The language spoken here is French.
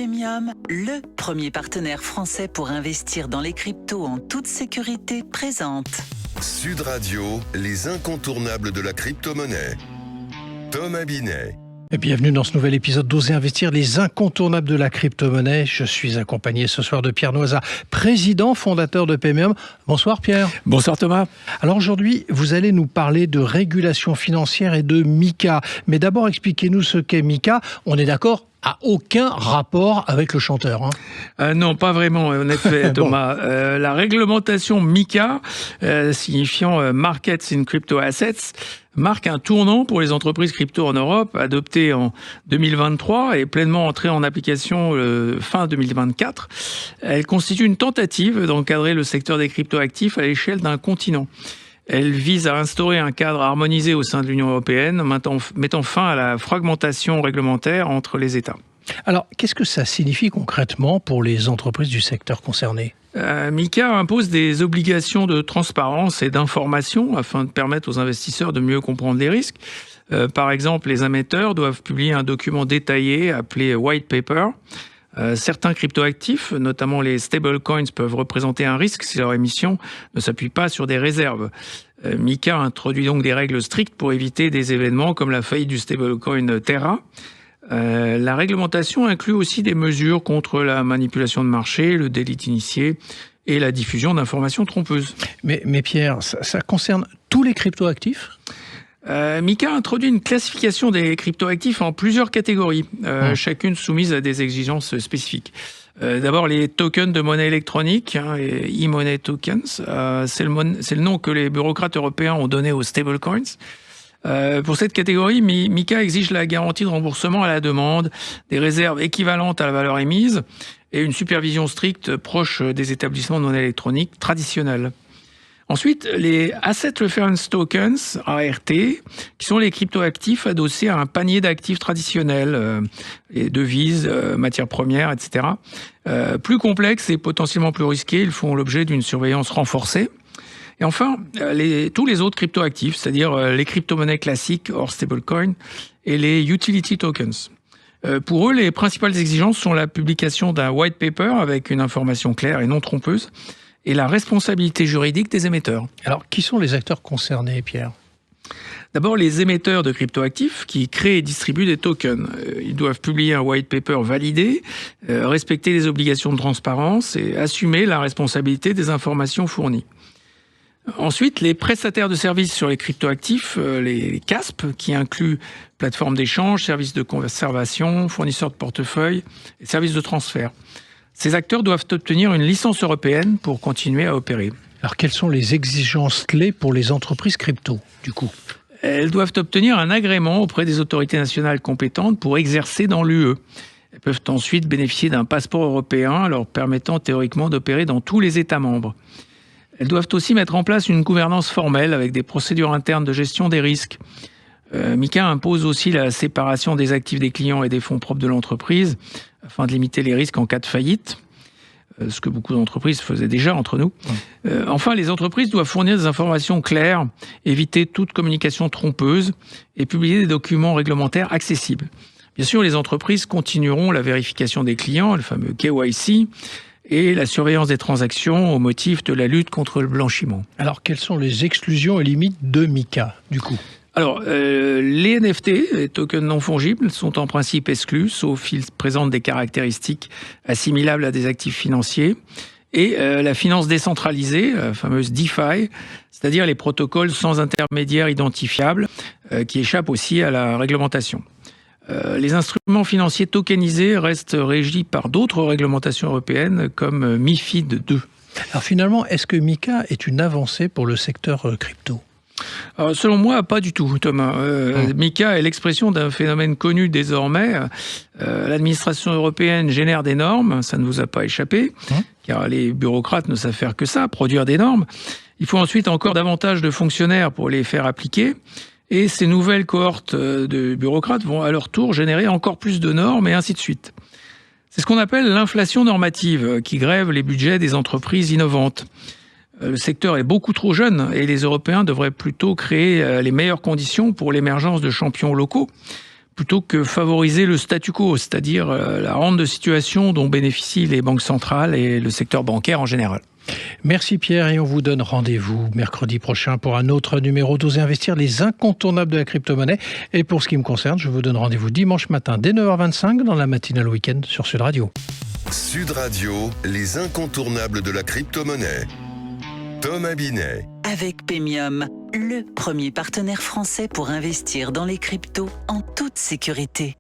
Paymium, le premier partenaire français pour investir dans les cryptos en toute sécurité, présente Sud Radio, les incontournables de la crypto-monnaie. Thomas Binet. Et bienvenue dans ce nouvel épisode d'Oser Investir, les incontournables de la crypto-monnaie. Je suis accompagné ce soir de Pierre Noisa, président fondateur de Paymium. Bonsoir Pierre. Bonsoir Thomas. Alors aujourd'hui, vous allez nous parler de régulation financière et de MiCA. Mais d'abord, expliquez-nous ce qu'est MiCA. On est d'accord ? A aucun rapport avec le chanteur. Non, pas vraiment, en effet, Thomas. La réglementation MiCA, signifiant Markets in Crypto Assets, marque un tournant pour les entreprises crypto en Europe, adoptée en 2023 et pleinement entrée en application fin 2024. Elle constitue une tentative d'encadrer le secteur des cryptoactifs à l'échelle d'un continent. Elle vise à instaurer un cadre harmonisé au sein de l'Union européenne, mettant fin à la fragmentation réglementaire entre les États. Alors, qu'est-ce que ça signifie concrètement pour les entreprises du secteur concerné ? MiCA impose des obligations de transparence et d'information afin de permettre aux investisseurs de mieux comprendre les risques. Par exemple, les émetteurs doivent publier un document détaillé appelé White Paper. Certains cryptoactifs, notamment les stablecoins, peuvent représenter un risque si leur émission ne s'appuie pas sur des réserves. MiCA introduit donc des règles strictes pour éviter des événements comme la faillite du stablecoin Terra. La réglementation inclut aussi des mesures contre la manipulation de marché, le délit initié et la diffusion d'informations trompeuses. Mais Pierre, ça concerne tous les cryptoactifs ? MiCA introduit une classification des cryptoactifs en plusieurs catégories, chacune soumise à des exigences spécifiques. D'abord, les tokens de monnaie électronique, les e-money tokens, c'est le nom que les bureaucrates européens ont donné aux stablecoins. Pour cette catégorie, MiCA exige la garantie de remboursement à la demande, des réserves équivalentes à la valeur émise et une supervision stricte proche des établissements de monnaie électronique traditionnels. Ensuite, les Asset Reference Tokens, ART, qui sont les cryptoactifs adossés à un panier d'actifs traditionnels, les devises, matières premières, etc. Plus complexes et potentiellement plus risqués, ils font l'objet d'une surveillance renforcée. Et enfin, tous les autres cryptoactifs, c'est-à-dire les crypto-monnaies classiques hors stablecoin et les utility tokens. Pour eux, les principales exigences sont la publication d'un white paper avec une information claire et non trompeuse, et la responsabilité juridique des émetteurs. Alors, qui sont les acteurs concernés, Pierre ? D'abord, les émetteurs de cryptoactifs qui créent et distribuent des tokens. Ils doivent publier un white paper validé, respecter les obligations de transparence et assumer la responsabilité des informations fournies. Ensuite, les prestataires de services sur les cryptoactifs, les CASP, qui incluent plateformes d'échange, services de conservation, fournisseurs de portefeuille et services de transfert. Ces acteurs doivent obtenir une licence européenne pour continuer à opérer. Alors, quelles sont les exigences clés pour les entreprises crypto, du coup ? Elles doivent obtenir un agrément auprès des autorités nationales compétentes pour exercer dans l'UE. Elles peuvent ensuite bénéficier d'un passeport européen leur permettant théoriquement d'opérer dans tous les États membres. Elles doivent aussi mettre en place une gouvernance formelle avec des procédures internes de gestion des risques. MiCA impose aussi la séparation des actifs des clients et des fonds propres de l'entreprise afin de limiter les risques en cas de faillite, ce que beaucoup d'entreprises faisaient déjà entre nous. Enfin, les entreprises doivent fournir des informations claires, éviter toute communication trompeuse et publier des documents réglementaires accessibles. Bien sûr, les entreprises continueront la vérification des clients, le fameux KYC, et la surveillance des transactions au motif de la lutte contre le blanchiment. Alors, quelles sont les exclusions et limites de MiCA, du coup ? Alors, les NFT, les tokens non fongibles, sont en principe exclus, sauf s'ils présentent des caractéristiques assimilables à des actifs financiers. Et la finance décentralisée, la fameuse DeFi, c'est-à-dire les protocoles sans intermédiaire identifiables, qui échappent aussi à la réglementation. Les instruments financiers tokenisés restent régis par d'autres réglementations européennes, comme MiFID II. Alors finalement, est-ce que MiCA est une avancée pour le secteur crypto ? Alors, selon moi, pas du tout, Thomas. MiCA est l'expression d'un phénomène connu désormais. L'administration européenne génère des normes, ça ne vous a pas échappé, car les bureaucrates ne savent faire que ça, produire des normes. Il faut ensuite encore davantage de fonctionnaires pour les faire appliquer. Et ces nouvelles cohortes de bureaucrates vont à leur tour générer encore plus de normes et ainsi de suite. C'est ce qu'on appelle l'inflation normative, qui grève les budgets des entreprises innovantes. Le secteur est beaucoup trop jeune et les Européens devraient plutôt créer les meilleures conditions pour l'émergence de champions locaux. plutôt que favoriser le statu quo, c'est-à-dire la rente de situation dont bénéficient les banques centrales et le secteur bancaire en général. Merci Pierre, et on vous donne rendez-vous mercredi prochain pour un autre numéro d'Oser Investir, les incontournables de la crypto-monnaie. Et pour ce qui me concerne, je vous donne rendez-vous dimanche matin dès 9h25 dans la matinale week-end sur Sud Radio. Sud Radio, les incontournables de la crypto-monnaie. Thomas Binet. Avec Paymium, le premier partenaire français pour investir dans les cryptos en toute sécurité.